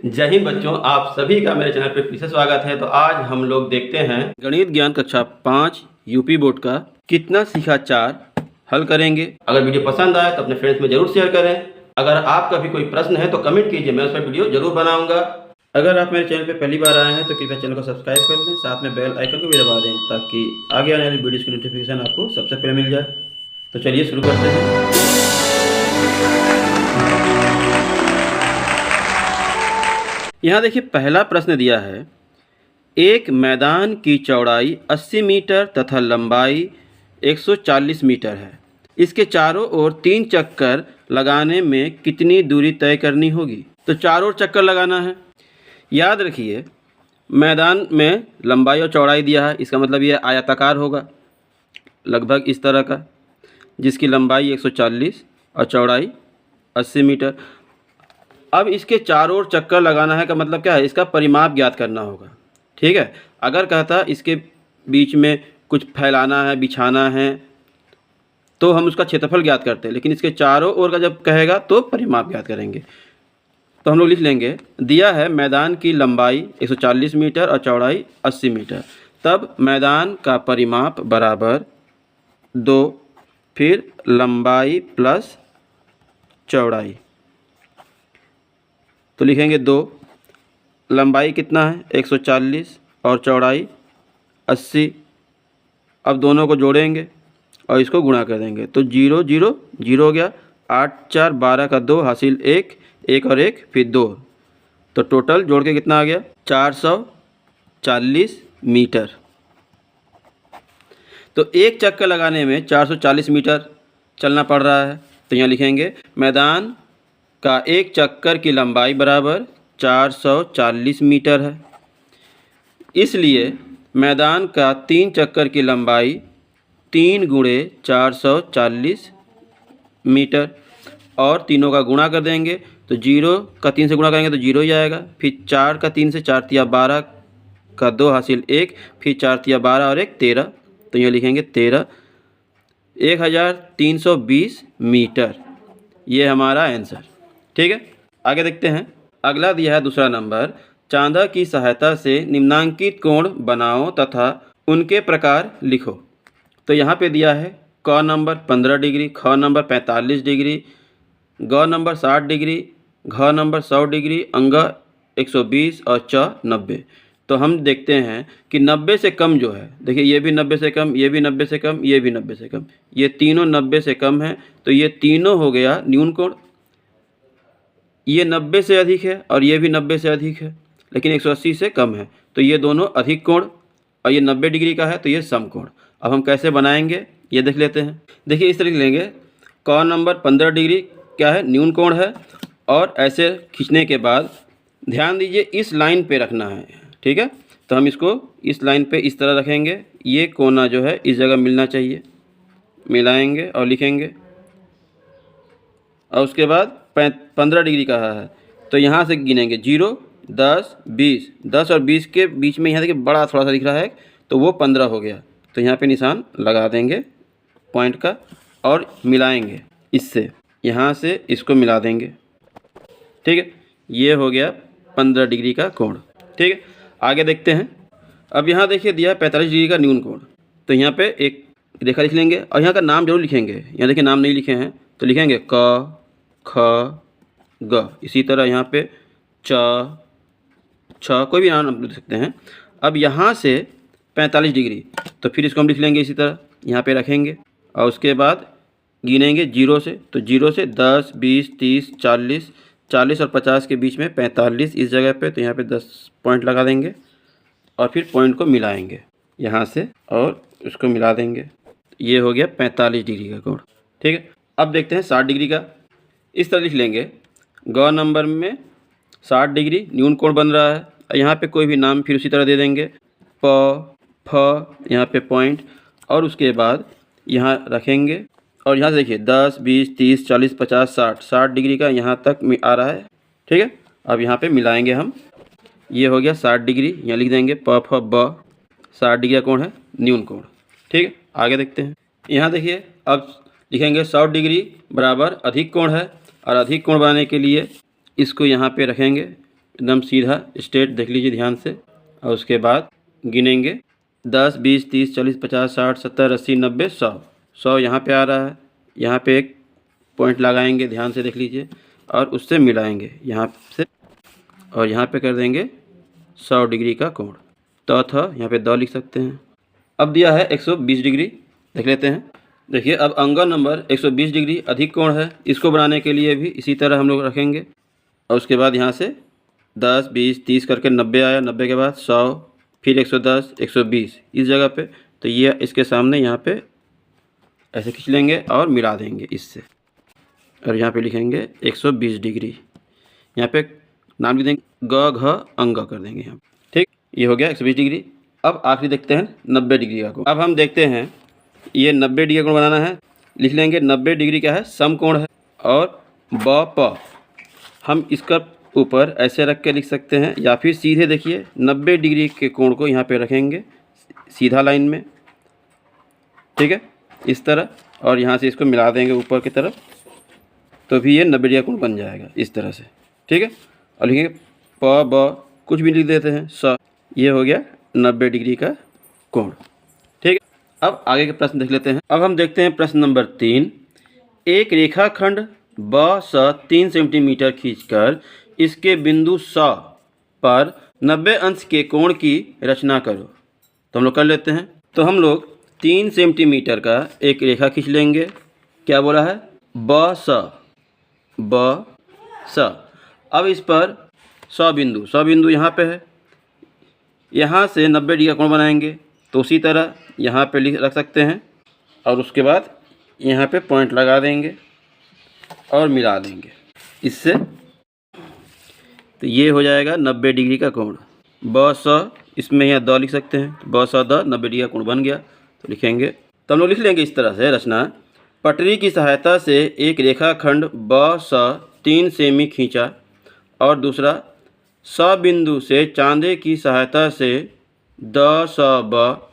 जय हिंद बच्चों, आप सभी का मेरे चैनल पे फिर से स्वागत है। तो आज हम लोग देखते हैं गणित ज्ञान कक्षा 5 यूपी बोर्ड का कितना सीखा 4 हल करेंगे। अगर वीडियो पसंद आए तो अपने फ्रेंड्स में जरूर शेयर करें। अगर आपका भी कोई प्रश्न है तो कमेंट कीजिए, मैं उस पर वीडियो जरूर बनाऊंगा। अगर आप मेरे चैनल पे पहली बार आए हैं तो कृपया चैनल को सब्सक्राइब कर लें, साथ में बेल आइकन को भी दबा दें ताकि आगे आने वाली वीडियोज़ की नोटिफिकेशन आपको सबसे पहले मिल जाए। तो चलिए शुरू करते हैं। यहाँ देखिए पहला प्रश्न दिया है, एक मैदान की चौड़ाई 80 मीटर तथा लंबाई 140 मीटर है। इसके चारों ओर 3 चक्कर लगाने में कितनी दूरी तय करनी होगी। तो चारों ओर चक्कर लगाना है। याद रखिए मैदान में लंबाई और चौड़ाई दिया है, इसका मतलब ये आयताकार होगा लगभग इस तरह का, जिसकी लंबाई 140 और चौड़ाई 80 मीटर। अब इसके चारों ओर चक्कर लगाना है का मतलब क्या है, इसका परिमाप ज्ञात करना होगा। ठीक है, अगर कहता इसके बीच में कुछ फैलाना है, बिछाना है, तो हम उसका क्षेत्रफल ज्ञात करते हैं, लेकिन इसके चारों ओर का जब कहेगा तो परिमाप ज्ञात करेंगे। तो हम लोग लिख लेंगे, दिया है मैदान की लंबाई 140 मीटर और चौड़ाई 80 मीटर, तब मैदान का परिमाप बराबर 2, फिर लंबाई प्लस चौड़ाई। तो लिखेंगे 2, लंबाई कितना है 140 और चौड़ाई 80। अब दोनों को जोड़ेंगे और इसको गुणा कर देंगे, तो 0 0 0 हो गया। 8 4 12 का 2 हासिल 1, 1 और 1 फिर 2, तो टोटल जोड़ के कितना आ गया 440 मीटर। तो एक चक्कर लगाने में 440 मीटर चलना पड़ रहा है। तो यहाँ लिखेंगे मैदान का एक चक्कर की लंबाई बराबर 440 मीटर है, इसलिए मैदान का 3 चक्कर की लंबाई 3 गुणे 440 मीटर, और तीनों का गुणा कर देंगे तो 0 का 3 से गुणा करेंगे तो 0 ही आएगा। फिर 4 का 3 से 4 तिया 12 का 2 हासिल 1, फिर 4 तिया 12 और 1 13, तो ये लिखेंगे 13, 1320 मीटर। ये हमारा आंसर। ठीक है, आगे देखते हैं। अगला दिया है दूसरा नंबर, चांदा की सहायता से निम्नांकित कोण बनाओ तथा उनके प्रकार लिखो। तो यहाँ पे दिया है क नंबर 15 डिग्री, ख नंबर 45 डिग्री, ग नंबर 60 डिग्री, घ नंबर 100 डिग्री, अंग 120 और च 90। तो हम देखते हैं कि 90 से कम जो है, देखिए ये भी 90 से कम, ये भी 90 से कम, ये भी 90 से कम, ये तीनों 90 से कम है, तो ये तीनों हो गया न्यून कोण। ये 90 से अधिक है और ये भी 90 से अधिक है, लेकिन 180 से कम है, तो ये दोनों अधिक कोण, और ये 90 डिग्री का है तो ये सम कोण। अब हम कैसे बनाएंगे ये देख लेते हैं। देखिए इस तरह लेंगे, क नंबर 15 डिग्री क्या है, न्यून कोण है, और ऐसे खींचने के बाद ध्यान दीजिए इस लाइन पे रखना है। ठीक है, तो हम इसको इस लाइन पे इस तरह रखेंगे, ये कोना जो है इस जगह मिलना चाहिए, मिलाएंगे और लिखेंगे। और उसके बाद 15 डिग्री कहा है तो यहाँ से गिनेंगे 0 10 20, 10 और 20 के बीच में यहाँ देखिए बड़ा थोड़ा सा दिख रहा है, तो वो 15 हो गया। तो यहाँ पे निशान लगा देंगे पॉइंट का और मिलाएंगे इससे, यहाँ से इसको मिला देंगे। ठीक है, ये हो गया 15 डिग्री का कोण। ठीक है, आगे देखते हैं। अब यहाँ देखिए दिया है 45 डिग्री का न्यून कोण, तो यहाँ पे एक रेखा लिख लेंगे और यहाँ का नाम जरूर लिखेंगे। यहाँ देखिए नाम नहीं लिखे हैं तो लिखेंगे क ख ग, इसी तरह यहाँ पे च छ, कोई भी नाम लिख सकते हैं। अब यहाँ से 45 डिग्री, तो फिर इसको हम लिख लेंगे इसी तरह, यहाँ पे रखेंगे और उसके बाद गिनेंगे 0 से, तो 0 से 10 20 30 40, 40 और 50 के बीच में 45 इस जगह पे, तो यहाँ पे 10 पॉइंट लगा देंगे और फिर पॉइंट को मिलाएंगे यहाँ से और उसको मिला देंगे। ये हो गया 45 डिग्री का कोण। ठीक है, अब देखते हैं 60 डिग्री का। इस तरह लिख लेंगे, ग नंबर में 60 डिग्री न्यून कोण बन रहा है, यहाँ पे कोई भी नाम फिर उसी तरह दे देंगे, प फ, यहाँ पे पॉइंट, और उसके बाद यहाँ रखेंगे और यहाँ से देखिए 10 20 30 40 50 60, 60 डिग्री का यहाँ तक आ रहा है। ठीक है, अब यहाँ पे मिलाएंगे हम, ये हो गया 60 डिग्री, यहाँ लिख देंगे प फ ब, 60 डिग्री का कोण है न्यून कोण। ठीक है, आगे देखते हैं। यहाँ देखिए अब लिखेंगे 100 डिग्री बराबर अधिक कोण है, और अधिक कोण बनाने के लिए इसको यहाँ पे रखेंगे एकदम सीधा स्ट्रेट देख लीजिए ध्यान से। और उसके बाद गिनेंगे 10, 20, 30, 40, 50, 60, 70, 80, 90, 100। 100 यहाँ पे आ रहा है, यहाँ पे एक पॉइंट लगाएंगे, ध्यान से देख लीजिए, और उससे मिलाएंगे यहाँ से, और यहाँ पे कर देंगे 100 डिग्री का कोण। तो था यहाँ पे 2 लिख सकते हैं। अब दिया है 120 डिग्री, देख लेते हैं। देखिए अब एंगल नंबर 120 डिग्री अधिक कोण है, इसको बनाने के लिए भी इसी तरह हम लोग रखेंगे। और उसके बाद यहाँ से 10, 20, 30 करके 90 आया, 90 के बाद 100, फिर 110, 120 इस जगह पे। तो ये इसके सामने यहाँ पे ऐसे खींच लेंगे और मिला देंगे इससे, और यहाँ पे लिखेंगे 120 डिग्री। यहाँ पे नाम लिख देंगे ग घ अंग कर देंगे यहाँ, ठीक। ये हो गया 120 डिग्री। अब आखिरी देखते हैं 90 डिग्री का कोण। अब हम देखते हैं ये 90 डिग्री का कोण बनाना है, लिख लेंगे 90 डिग्री क्या है, समकोण है। और ब प हम इसका ऊपर ऐसे रख के लिख सकते हैं, या फिर सीधे देखिए 90 डिग्री के कोण को यहाँ पे रखेंगे सीधा लाइन में, ठीक है, इस तरह। और यहाँ से इसको मिला देंगे ऊपर की तरफ, तो भी ये 90 डिग्री का कोण बन जाएगा इस तरह से, ठीक है। और लिखेंगे प ब कुछ भी लिख देते हैं स, ये हो गया 90 डिग्री का कोण, ठीक है। अब आगे के प्रश्न देख लेते हैं। अब हम देखते हैं प्रश्न नंबर 3। एक रेखाखंड ब स 3 सेंटीमीटर खींचकर इसके बिंदु स पर 90 अंश के कोण की रचना करो। तो हम लोग कर लेते हैं। तो हम लोग 3 सेंटीमीटर का एक रेखा खींच लेंगे। क्या बोला है, ब स। अब इस पर 100 बिंदु यहाँ पे है, यहाँ से 90 डिग्री का कोण बनाएंगे। तो उसी तरह यहाँ पे रख सकते हैं, और उसके बाद यहाँ पे पॉइंट लगा देंगे और मिला देंगे इससे। तो ये हो जाएगा 90 डिग्री का कोण। ब स, इसमें यहाँ 2 लिख सकते हैं, ब स द 90 डिग्री का कोण बन गया। तो लिखेंगे, तो हम लोग लिख लेंगे इस तरह से रचना। पटरी की सहायता से एक रेखाखंड ब स 3 सेमी खींचा, और दूसरा स बिंदु से चांदे की सहायता से द स ब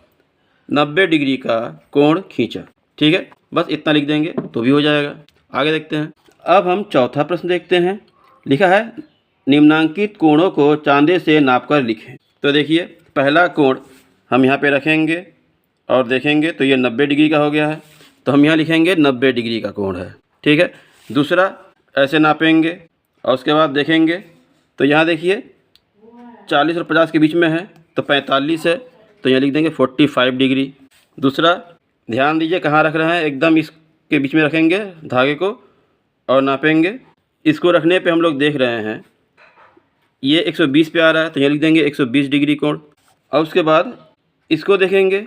90 डिग्री का कोण खींचा, ठीक है। बस इतना लिख देंगे तो भी हो जाएगा। आगे देखते हैं। अब हम चौथा प्रश्न देखते हैं। लिखा है निम्नांकित कोणों को चांदे से नापकर लिखें। तो देखिए पहला कोण हम यहाँ पे रखेंगे और देखेंगे तो ये 90 डिग्री का हो गया है, तो हम यहाँ लिखेंगे 90 डिग्री का कोण है, ठीक है। दूसरा ऐसे नापेंगे और उसके बाद देखेंगे तो यहाँ देखिए 40 और 50 के बीच में है, तो 45 है, तो यहाँ लिख देंगे 45 डिग्री। दूसरा ध्यान दीजिए कहाँ रख रहे हैं, एकदम इसके बीच में रखेंगे धागे को और नापेंगे। इसको रखने पे हम लोग देख रहे हैं ये 120 पे आ रहा है, तो यहाँ लिख देंगे 120 डिग्री कोण। और उसके बाद इसको देखेंगे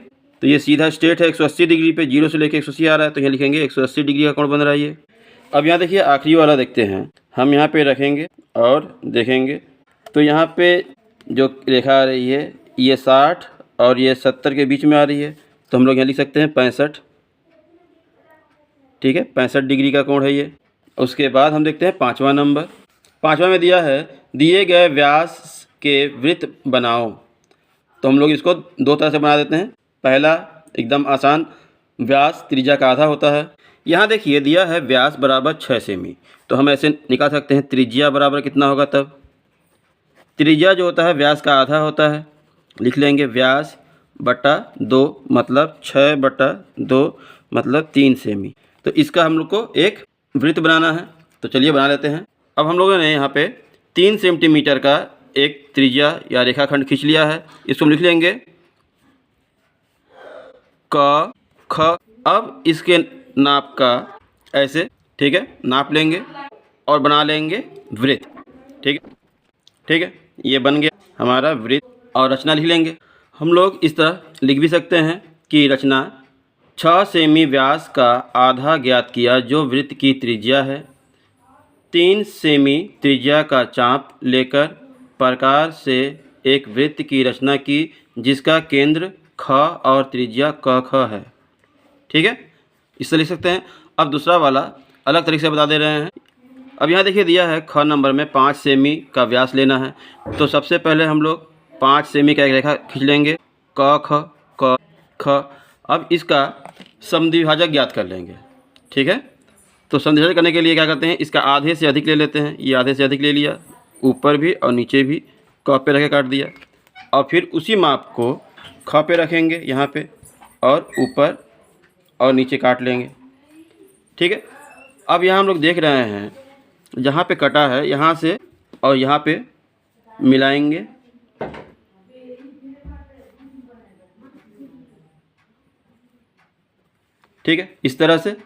तो ये सीधा स्ट्रेट है 180 डिग्री पे, 0 से लेकर 180 आ रहा है, तो यहाँ लिखेंगे 180 डिग्री का कोण बन रहा है ये। अब यहाँ देखिए आखिरी वाला देखते हैं। हम यहाँ पे रखेंगे और देखेंगे तो यहाँ पे जो रेखा आ रही है ये 60 और ये 70 के बीच में आ रही है, तो हम लोग यहाँ लिख सकते हैं 65, ठीक है, 65 डिग्री का कोण है ये। उसके बाद हम देखते हैं 5वां नंबर। 5वां में दिया है दिए गए व्यास के वृत्त बनाओ। तो हम लोग इसको 2 तरह से बना देते हैं। पहला एकदम आसान, व्यास त्रिज्या का आधा होता है। यहाँ देखिए दिया है व्यास बराबर 6 सेमी, तो हम ऐसे निकाल सकते हैं त्रिज्या बराबर कितना होगा, तब त्रिज्या जो होता है व्यास का आधा होता है। लिख लेंगे व्यास बटा 2 मतलब 6 बटा 2 मतलब 3 सेमी। तो इसका हम लोग को एक वृत्त बनाना है, तो चलिए बना लेते हैं। अब हम लोगों ने यहाँ पे 3 सेंटीमीटर का एक त्रिज्या या रेखाखंड खींच लिया है, इसको हम लिख लेंगे क ख। अब इसके नाप का ऐसे, ठीक है, नाप लेंगे और बना लेंगे वृत्त, ठीक है, ठीक है, ये बन गया हमारा वृत्त। और रचना लिख लेंगे। हम लोग इस तरह लिख भी सकते हैं कि रचना 6 सेमी व्यास का आधा ज्ञात किया जो वृत्त की त्रिज्या है। 3 सेमी त्रिज्या का चाप लेकर प्रकार से एक वृत्त की रचना की जिसका केंद्र ख और त्रिज्या क ख है, ठीक है, इससे लिख सकते हैं। अब दूसरा वाला अलग तरीके से बता दे रहे हैं। अब यहाँ देखिए दिया है ख नंबर में 5 सेमी का व्यास लेना है, तो सबसे पहले हम लोग 5 सेमी का एक रेखा खींच लेंगे क ख क ख। अब इसका समद्विभाजक ज्ञात कर लेंगे, ठीक है। तो समद्विभाजक करने के लिए क्या करते हैं, इसका आधे से अधिक ले लेते हैं। ये आधे से अधिक ले लिया, ऊपर भी और नीचे भी क पे रख के काट दिया। और फिर उसी माप को ख पे रखेंगे यहाँ पे, और ऊपर और नीचे काट लेंगे। ठीक है। अब यहाँ हम लोग देख रहे हैं जहाँ पे कटा है यहाँ से और यहाँ पे मिलाएंगे। ठीक है, इस तरह से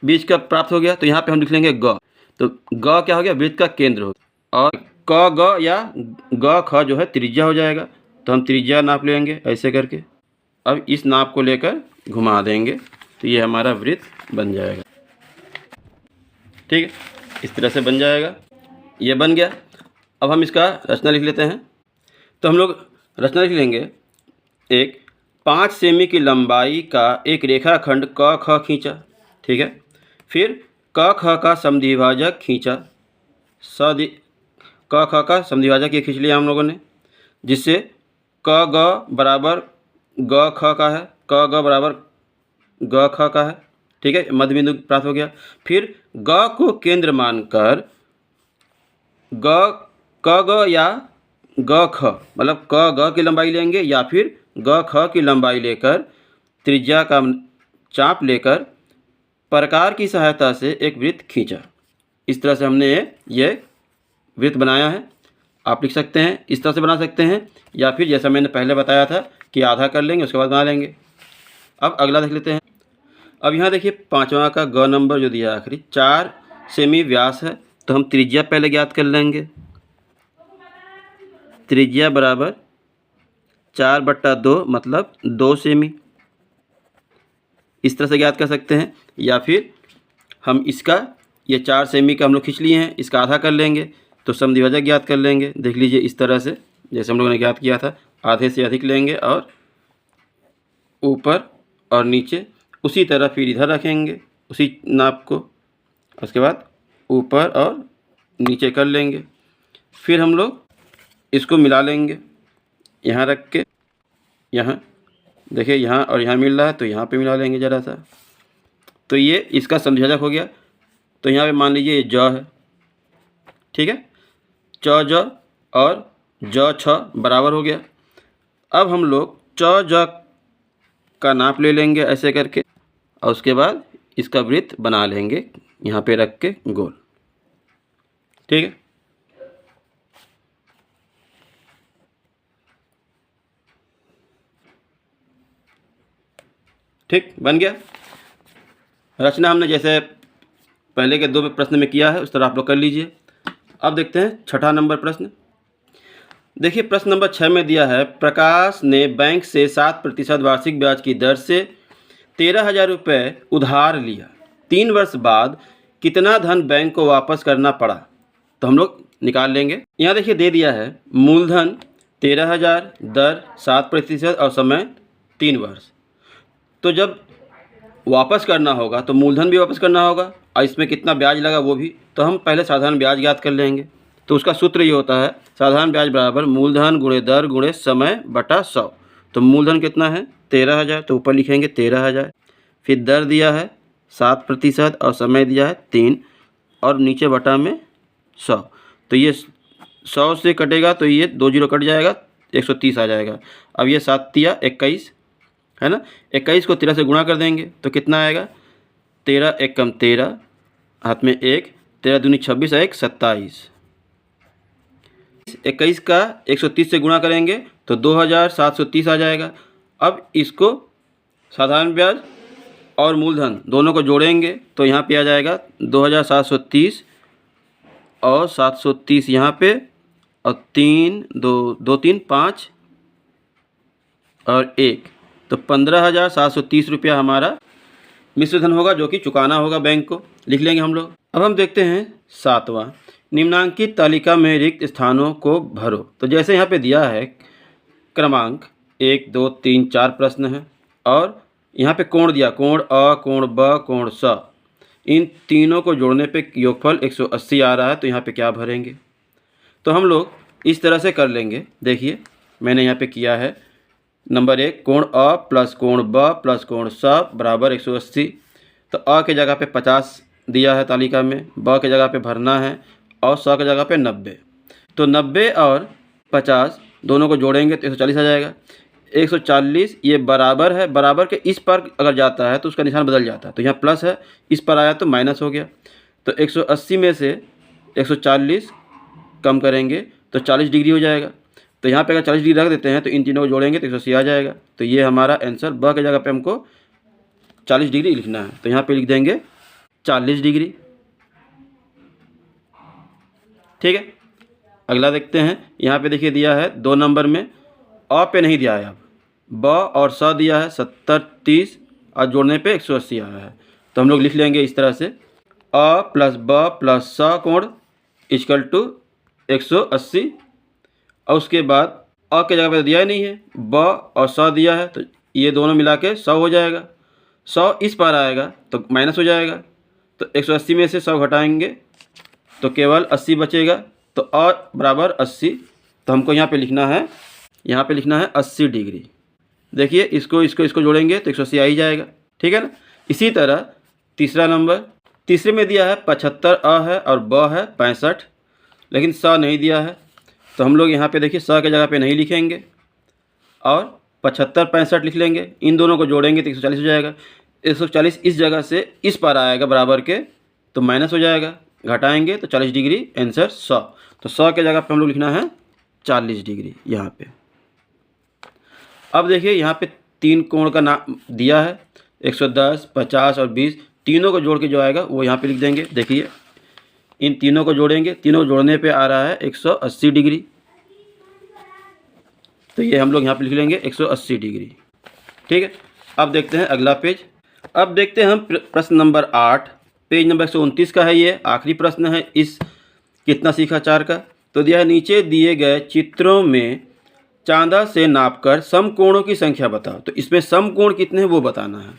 बीज का प्राप्त हो गया। तो यहाँ पे हम लिख लेंगे ग। तो ग क्या हो गया, वृत्त का केंद्र हो गया। और क ग या ग ख जो है त्रिज्या हो जाएगा। तो हम त्रिज्या नाप लेंगे ऐसे करके। अब इस नाप को लेकर घुमा देंगे तो ये हमारा वृत्त बन जाएगा। ठीक है, इस तरह से बन जाएगा। ये बन गया। अब हम इसका रचना लिख लेते हैं। तो हम लोग रचना लिख लेंगे। एक 5 सेमी की लंबाई का एक रेखाखंड क ख खींचा। ठीक है। फिर क ख का समद्विभाजक खींचा। क ख का समद्विभाजक ये खींच लिया हम लोगों ने, जिससे क ग बराबर ग ख का है, क ग बराबर ग ख का है। ठीक है, मध्य बिंदु प्राप्त हो गया। फिर ग को केंद्र मानकर क ग या ग ख मतलब क ग की लंबाई लेंगे या फिर ग ख की लंबाई लेकर त्रिज्या का चाप लेकर प्रकार की सहायता से एक वृत्त खींचा। इस तरह से हमने ये वृत्त बनाया है। आप लिख सकते हैं, इस तरह से बना सकते हैं, या फिर जैसा मैंने पहले बताया था कि आधा कर लेंगे उसके बाद बना लेंगे। अब अगला देख लेते हैं। अब यहाँ देखिए 5वां का ग नंबर जो दिया आखिरी 4 सेमी व्यास है। तो हम त्रिज्या पहले ज्ञात कर लेंगे। त्रिज्या बराबर 4/2 मतलब 2 सेमी। इस तरह से ज्ञात कर सकते हैं, या फिर हम इसका ये 4 सेमी का हम लोग खींच लिए हैं, इसका आधा कर लेंगे तो समद्विभाजक ज्ञात कर लेंगे। देख लीजिए इस तरह से जैसे हम लोगों ने ज्ञात किया था, आधे से अधिक लेंगे और ऊपर और नीचे उसी तरह फिर इधर रखेंगे उसी नाप को। उसके बाद ऊपर और नीचे कर लेंगे। फिर हम लोग इसको मिला लेंगे यहाँ रख के। यहाँ देखिए यहाँ और यहाँ मिल रहा है तो यहाँ पे मिला लेंगे ज़रा सा। तो ये इसका समद्विभाजक हो गया। तो यहाँ पे मान लीजिए ये ज है। ठीक है, च ज और ज छ बराबर हो गया। अब हम लोग च ज का नाप ले लेंगे ऐसे करके, और उसके बाद इसका वृत्त बना लेंगे यहाँ पे रख के गोल। ठीक है, ठीक बन गया। रचना हमने जैसे पहले के 2 प्रश्न में किया है उस तरह आप लोग कर लीजिए। अब देखते हैं 6ठा नंबर प्रश्न। देखिए प्रश्न नंबर 6 में दिया है, प्रकाश ने बैंक से 7% वार्षिक ब्याज की दर से 13,000 रुपये उधार लिया। 3 वर्ष बाद कितना धन बैंक को वापस करना पड़ा? तो हम लोग निकाल लेंगे। यहाँ देखिए दे दिया है मूलधन 13,000, दर 7% और समय 3 वर्ष। तो जब वापस करना होगा तो मूलधन भी वापस करना होगा और इसमें कितना ब्याज लगा वो भी। तो हम पहले साधारण ब्याज ज्ञात कर लेंगे। तो उसका सूत्र ये होता है, साधारण ब्याज बराबर मूलधन गुणे दर गुणे समय बटा 100। तो मूलधन कितना है 13,000, तो ऊपर लिखेंगे 13,000। फिर दर दिया है 7% और समय दिया है 3 और नीचे बटा में 100। तो ये 100 से कटेगा तो ये 2 जीरो कट जाएगा, 130 आ जाएगा। अब ये 7 तिया 21 है ना, 21 को 13 से गुणा कर देंगे तो कितना आएगा 13 एकम 13, हाथ में 1, 13 दूनी 26 और 1 27। 21 का 130 से गुणा करेंगे तो 2,730 आ जाएगा। अब इसको साधारण ब्याज और मूलधन दोनों को जोड़ेंगे तो यहाँ पे आ जाएगा 2,730 और 730 यहाँ पे, और 3 2 3 5 और 1, तो 15,730 रुपया हमारा मिश्र धन होगा जो कि चुकाना होगा बैंक को। लिख लेंगे हम लोग। अब हम देखते हैं 7वां, निम्नांकित तालिका में रिक्त स्थानों को भरो। तो जैसे यहाँ पे दिया है क्रमांक 1 2 3 4 प्रश्न है और यहाँ पे कोण दिया, कोण अ, कोण ब, कोण स। इन तीनों को जोड़ने पे योगफल 180 आ रहा है। तो यहाँ पे क्या भरेंगे? तो हम लोग इस तरह से कर लेंगे। देखिए मैंने यहाँ पे किया है, नंबर 1 कोण अ प्लस कोण ब प्लस कोण स बराबर 180। तो अ के जगह पे 50 दिया है तालिका में, ब के जगह पे भरना है और स के जगह पे 90। तो 90 और 50 दोनों को जोड़ेंगे तो 140 आ जाएगा। 140 ये बराबर है, बराबर के इस पर अगर जाता है तो उसका निशान बदल जाता है, तो यहाँ प्लस है, इस पर आया तो माइनस हो गया। तो 180 में से 140 कम करेंगे तो 40 डिग्री हो जाएगा। तो यहाँ पे अगर 40 डिग्री रख देते हैं तो इन तीनों को जोड़ेंगे तो 180 आ जाएगा। तो ये हमारा आंसर ब की जगह पे हमको 40 डिग्री लिखना है, तो यहाँ पे लिख देंगे 40 डिग्री। ठीक है, अगला देखते हैं। यहाँ पे देखिए दिया है 2 नंबर में, अ पे नहीं दिया है, अब ब और स दिया है 70 30 और जोड़ने पे 180 आया है। तो हम लोग लिख लेंगे इस तरह से, अ प्लस ब प्लस स कोण इक्वल टू 180। और उसके बाद अ के जगह पे दिया ही नहीं है, ब और स दिया है, तो ये दोनों मिला के 100 हो जाएगा। 100 इस पार आएगा तो माइनस हो जाएगा। तो 180 में से 100 घटाएंगे तो केवल 80 बचेगा। तो अ बराबर 80, तो हमको यहाँ पे लिखना है, 80 डिग्री। देखिए इसको जोड़ेंगे तो 180 आ ही जाएगा। ठीक है ना। इसी तरह तीसरा नंबर, तीसरे में दिया है 75 अ है और ब है 65, लेकिन स नहीं दिया है। तो हम लोग यहाँ पे देखिए स के जगह पे नहीं लिखेंगे और 75 65 लिख लेंगे। इन दोनों को जोड़ेंगे तो 140 हो जाएगा। 140 इस जगह से इस पार आएगा बराबर के, तो माइनस हो जाएगा, घटाएंगे तो 40 डिग्री, आंसर 100। तो 100 के जगह पे हम लोग लिखना है 40 डिग्री यहाँ पे। अब देखिए यहाँ पे 3 कोण का नाम दिया है, 110 50 और 20, तीनों को जोड़ के जो आएगा वो यहाँ पे लिख देंगे। देखिए इन तीनों को जोड़ेंगे, तीनों को जोड़ने पे आ रहा है 180 डिग्री। तो ये हम लोग यहाँ पे लिख लेंगे 180 डिग्री। ठीक है, अब देखते हैं अगला पेज। अब देखते हैं हम प्रश्न नंबर 8, पेज नंबर 129 का है। ये आखिरी प्रश्न है इस कितना सीखा 4 का। तो दिया है, नीचे दिए गए चित्रों में चांदा से नापकर समकोणों की संख्या बताओ। तो इसमें समकोण कितने हैं वो बताना है।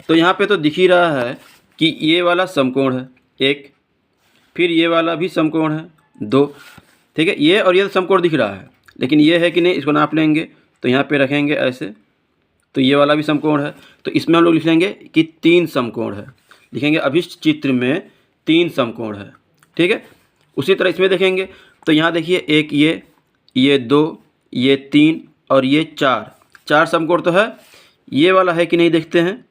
तो यहाँ पे तो दिख ही रहा है कि ये वाला समकोण है 1, फिर ये वाला भी समकोण है 2। ठीक है, ये और ये समकोण दिख रहा है, लेकिन ये है कि नहीं, इसको नाप लेंगे तो यहाँ पे रखेंगे ऐसे। तो ये वाला भी समकोण है, तो इसमें हम लोग लिख लेंगे कि 3 समकोण है। लिखेंगे अभिष्ट चित्र में 3 समकोण है। ठीक है, उसी तरह इसमें देखेंगे तो यहाँ देखिए एक ये 2, ये 3 और ये 4 समकोण तो है। ये वाला है कि नहीं देखते हैं।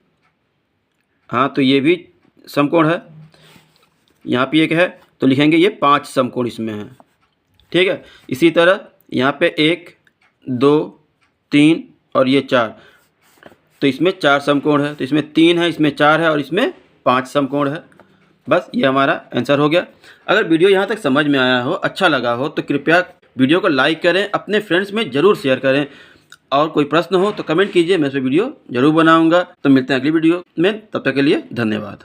हाँ, तो ये भी समकोण है, यहाँ पे एक है, तो लिखेंगे ये 5 समकोण इसमें है। ठीक है, इसी तरह यहाँ पे 1 2 3 और ये 4, तो इसमें 4 समकोण है। तो इसमें 3 है, इसमें 4 है और इसमें 5 समकोण है। बस ये हमारा आंसर हो गया। अगर वीडियो यहाँ तक समझ में आया हो, अच्छा लगा हो, तो कृपया वीडियो को लाइक करें, अपने फ्रेंड्स में ज़रूर शेयर करें। और कोई प्रश्न हो तो कमेंट कीजिए, मैं इस पर वीडियो ज़रूर बनाऊँगा। तो मिलते हैं अगली वीडियो में, तब तक के लिए धन्यवाद।